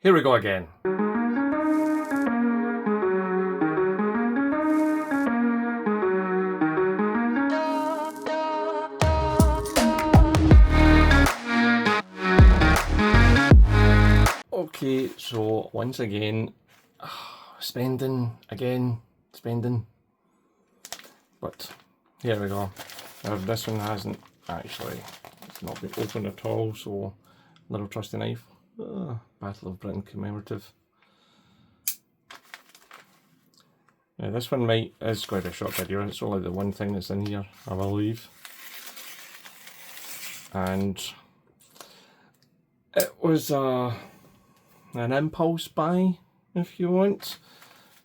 here we go again. Okay, so once again, spending, but here we go. Now this one hasn't actually, it's not been opened at all, so little trusty knife. Battle of Britain commemorative. Now this one is quite a short video, it's only the one thing that's in here, I believe. And it was an impulse buy, if you want.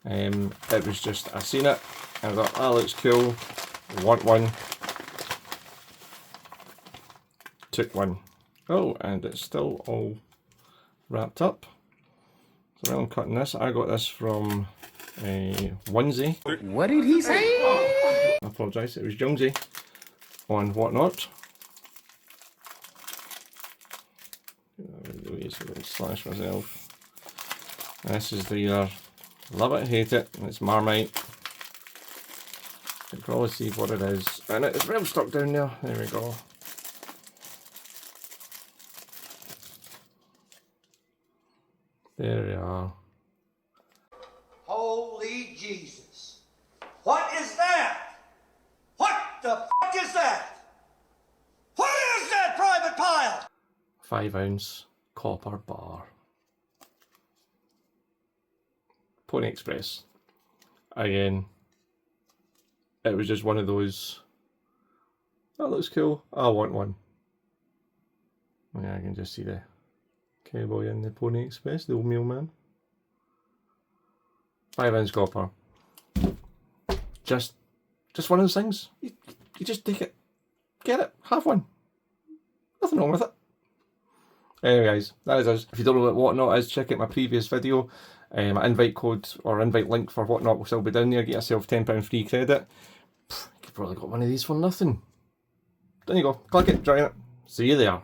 It was just, I seen it, and I thought, that looks cool, want one. Took one. Oh, and it's still all wrapped up. So now I'm cutting this. I got this from a onesie. What did he say? I apologise, it was Youngsy on Whatnot. Slash myself. And this is the love it, hate it, and it's Marmite. You can probably see what it is, and it's real stuck down there. There we go. There we are. Holy Jesus. What is that? What the fuck is that? What is that, Private Pile? 5-ounce copper bar. Pony Express. Again, it was just one of those, that looks cool, I want one. Yeah, I can just see the cowboy in the Pony Express, the old mailman. 5-ounce copper. Just one of those things. You just take it, get it, have one. Nothing wrong with it. Anyway guys, that is us. If you don't know what Whatnot is, check out my previous video. My invite code or invite link for Whatnot will still be down there. Get yourself £10 free credit. You could probably got one of these for nothing. There you go. Click it, join it. See you there.